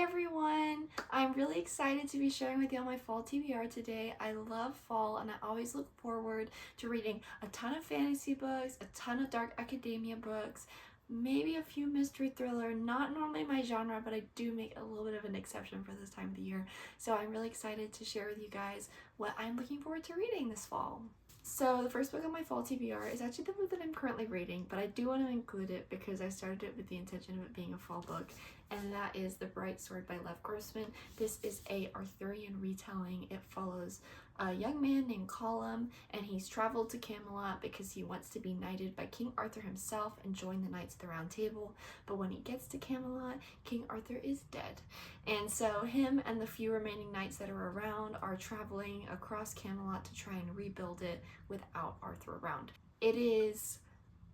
everyone! I'm really excited to be sharing with you on my fall TBR today. I love fall and I always look forward to reading a ton of fantasy books, a ton of dark academia books, maybe a few mystery thriller. Not normally my genre, but I do make a little bit of an exception for this time of the year. So I'm really excited to share with you guys what I'm looking forward to reading this fall. So the first book on my fall TBR is actually the book that I'm currently reading, but I do want to include it because I started it with the intention of it being a fall book, and that is The Bright Sword by Lev Grossman. This is a Arthurian retelling. It follows a young man named Colum, and he's traveled to Camelot because he wants to be knighted by King Arthur himself and join the Knights of the Round Table. But when he gets to Camelot, King Arthur is dead. And so him and the few remaining knights that are around are traveling across Camelot to try and rebuild it without Arthur around. It is,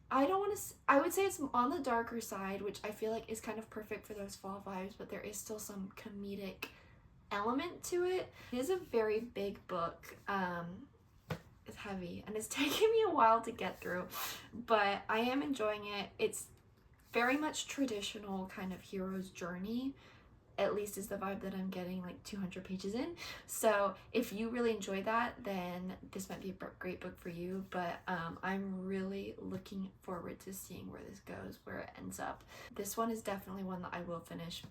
I would say it's on the darker side, which I feel like is kind of perfect for those fall vibes, but there is still some comedic element to it. It is a very big book. It's heavy and it's taken me a while to get through, but I am enjoying it. It's very much traditional kind of hero's journey, at least is the vibe that I'm getting like 200 pages in. So if you really enjoy that, then this might be a great book for you. But I'm really looking forward to seeing where this goes, where it ends up. This one is definitely one that I will finish,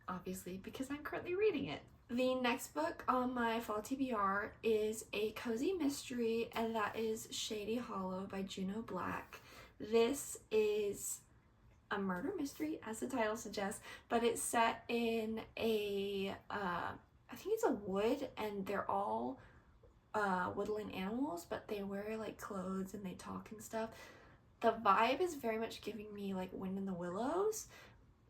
obviously, because I'm currently reading it. The next book on my fall TBR is a cozy mystery, and that is Shady Hollow by Juno Black. This is a murder mystery, as the title suggests, but it's set in a I think it's a wood, and they're all woodland animals, but they wear like clothes and they talk and stuff. The vibe is very much giving me like Wind in the Willows,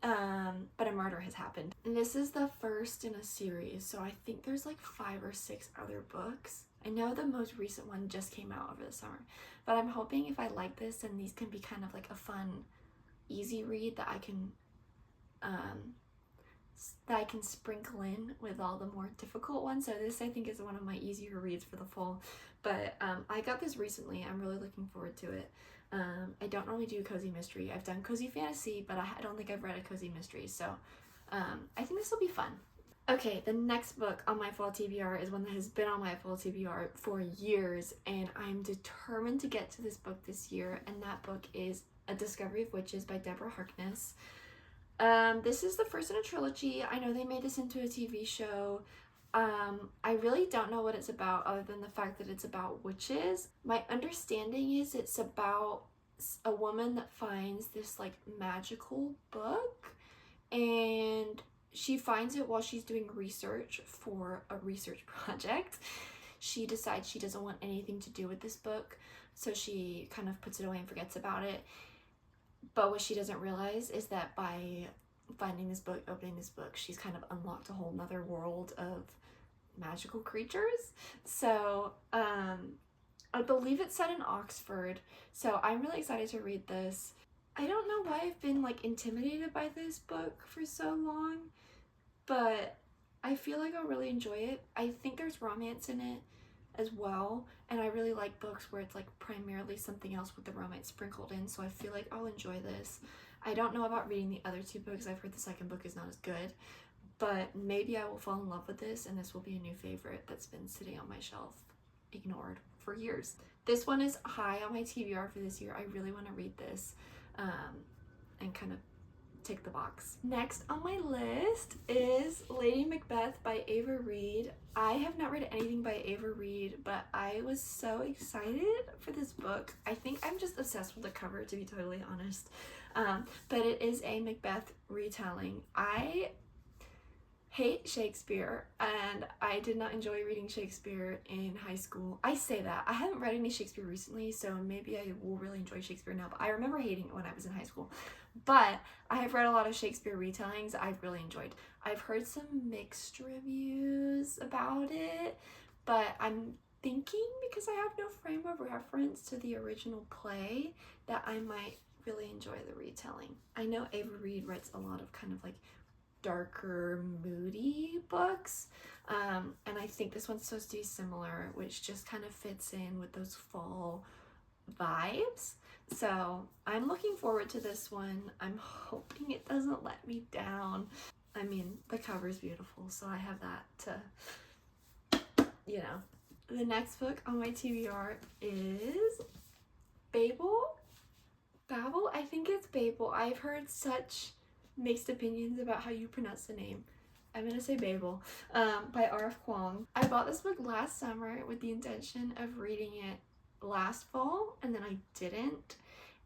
but a murder has happened. And this is the first in a series, so I think there's like 5 or 6 other books. I know the most recent one just came out over the summer, but I'm hoping if I like this, then these can be kind of like a fun, easy read that I can sprinkle in with all the more difficult ones. So this, I think, is one of my easier reads for the fall, but I got this recently. I'm really looking forward to it. I don't normally do cozy mystery. I've done cozy fantasy, but I don't think I've read a cozy mystery, so I think this will be fun. Okay, the next book on my fall TBR is one that has been on my fall TBR for years, and I'm determined to get to this book this year, and that book is A Discovery of Witches by Deborah Harkness. This is the first in a trilogy. I know they made this into a TV show. I really don't know what it's about other than the fact that it's about witches. My understanding is it's about a woman that finds this like magical book, and she finds it while she's doing research for a research project. She decides she doesn't want anything to do with this book, so she kind of puts it away and forgets about it. But what she doesn't realize is that by finding this book, opening this book, she's kind of unlocked a whole nother world of magical creatures. So I believe it's set in Oxford, so I'm really excited to read this. I don't know why I've been like intimidated by this book for so long, but I feel like I'll really enjoy it. I think there's romance in it as well, and I really like books where it's like primarily something else with the romance sprinkled in, so I feel like I'll enjoy this. I don't know about reading the other 2 books. I've heard the second book is not as good, but maybe I will fall in love with this, and this will be a new favorite that's been sitting on my shelf, ignored for years. This one is high on my TBR for this year. I really want to read this and kind of tick the box. Next on my list is Lady Macbeth by Ava Reid. I have not read anything by Ava Reid, but I was so excited for this book. I think I'm just obsessed with the cover, to be totally honest. But it is a Macbeth retelling. I hate Shakespeare, and I did not enjoy reading Shakespeare in high school. I say that. I haven't read any Shakespeare recently, so maybe I will really enjoy Shakespeare now, but I remember hating it when I was in high school. But I have read a lot of Shakespeare retellings I've really enjoyed. I've heard some mixed reviews about it, but I'm thinking, because I have no frame of reference to the original play, that I might really enjoy the retelling. I know Ava Reid writes a lot of kind of like darker, moody books, and I think this one's supposed to be similar, which just kind of fits in with those fall vibes. So I'm looking forward to this one. I'm hoping it doesn't let me down. I mean, the cover is beautiful, so I have that to, you know. The next book on my TBR is Babel. Babel? I think it's Babel. I've heard such mixed opinions about how you pronounce the name. I'm gonna say Babel, by R.F. Kuang. I bought this book last summer with the intention of reading it last fall, and then I didn't,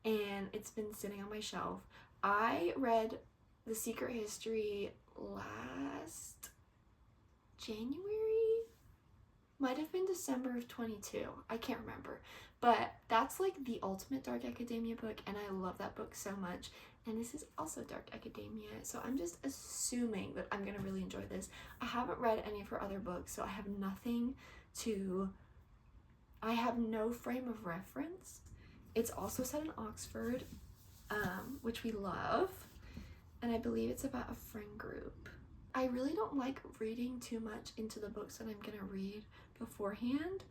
and it's been sitting on my shelf. I read The Secret History last January? Might have been December of 22. I can't remember. But that's like the ultimate dark academia book, and I love that book so much. And this is also dark academia, so I'm just assuming that I'm gonna really enjoy this. I haven't read any of her other books, so I have no frame of reference. It's also set in Oxford, which we love, and I believe it's about a friend group. I really don't like reading too much into the books that I'm gonna read beforehand.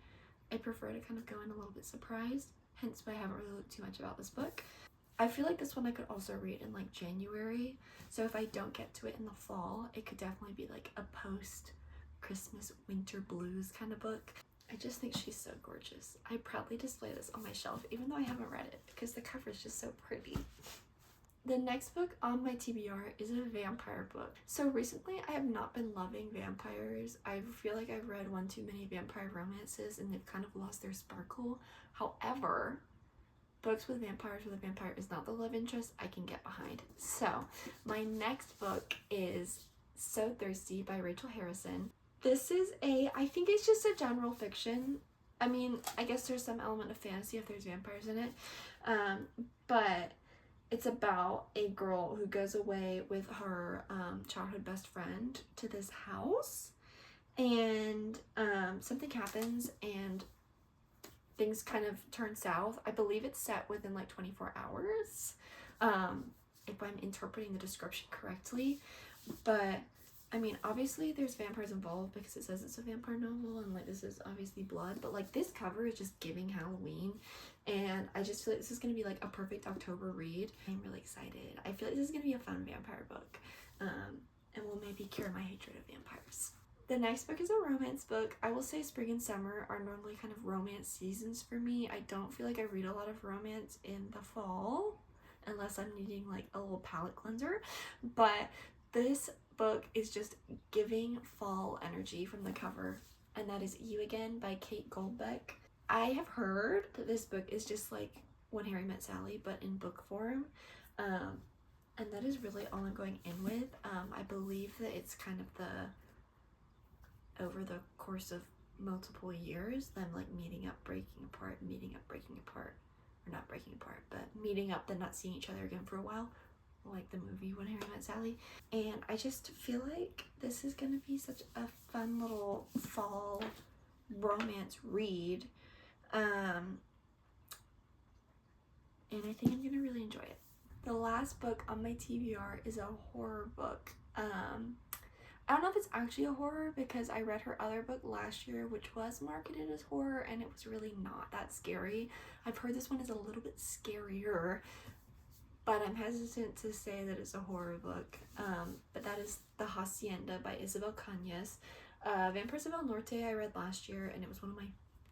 I prefer to kind of go in a little bit surprised, hence why I haven't really looked too much about this book. I feel like this one I could also read in like January, so if I don't get to it in the fall, it could definitely be like a post-Christmas winter blues kind of book. I just think she's so gorgeous. I proudly display this on my shelf, even though I haven't read it, because the cover is just so pretty. The next book on my TBR is a vampire book. So recently I have not been loving vampires. I feel like I've read one too many vampire romances and they've kind of lost their sparkle. However, books with vampires where the vampire is not the love interest, I can get behind. So my next book is So Thirsty by Rachel Harrison. This is I think it's just a general fiction. I mean, I guess there's some element of fantasy if there's vampires in it. But it's about a girl who goes away with her childhood best friend to this house, and something happens and things kind of turn south. I believe it's set within like 24 hours, if I'm interpreting the description correctly. But I mean, obviously there's vampires involved because it says it's a vampire novel and like this is obviously blood, but like this cover is just giving Halloween, and I just feel like this is going to be like a perfect October read. I'm really excited. I feel like this is going to be a fun vampire book, and will maybe cure my hatred of vampires. The next book is a romance book. I will say spring and summer are normally kind of romance seasons for me. I don't feel like I read a lot of romance in the fall unless I'm needing like a little palette cleanser, but this book is just giving fall energy from the cover, and that is You Again by Kate Goldbeck. I have heard that this book is just like When Harry Met Sally but in book form, and that is really all I'm going in with. I believe that it's kind of over the course of multiple years, them like meeting up, breaking apart, or not breaking apart, but meeting up, then not seeing each other again for a while, like the movie When Harry Met Sally. And I just feel like this is gonna be such a fun little fall romance read, and I think I'm gonna really enjoy it. The last book on my TBR is a horror book. I don't know if it's actually a horror because I read her other book last year which was marketed as horror and it was really not that scary. I've heard this one is a little bit scarier, but I'm hesitant to say that it's a horror book. But that is The Hacienda by Isabel Cañas. Vampires of El Norte I read last year and it was one of my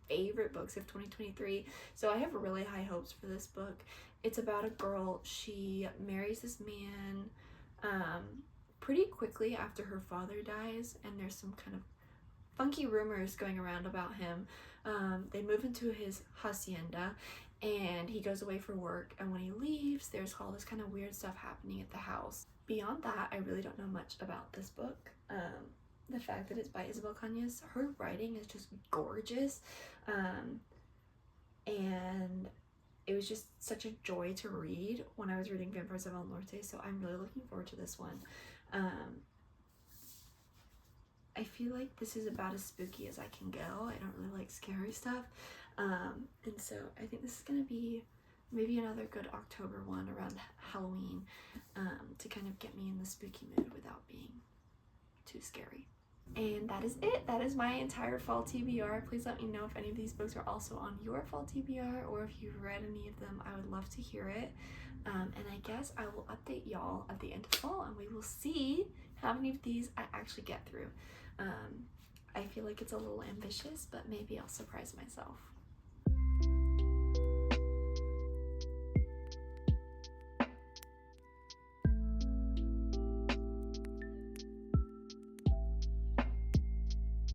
favorite books of 2023, so I have really high hopes for this book. It's about a girl, she marries this man pretty quickly after her father dies, and there's some kind of funky rumors going around about him. They move into his hacienda and he goes away for work, and when he leaves there's all this kind of weird stuff happening at the house. Beyond that, I really don't know much about this book. The fact that it's by Isabel Cañas, her writing is just gorgeous, and it was just such a joy to read when I was reading Vampires of El Norte, so I'm really looking forward to this one. I feel like this is about as spooky as I can go. I don't really like scary stuff, and so I think this is gonna be maybe another good October one around Halloween, to kind of get me in the spooky mood without being too scary. And that is it. That is my entire fall TBR. Please let me know if any of these books are also on your fall TBR, or if you've read any of them. I would love to hear it. And I guess I will update y'all at the end of fall, and we will see how many of these I actually get through. I feel like it's a little ambitious, but maybe I'll surprise myself.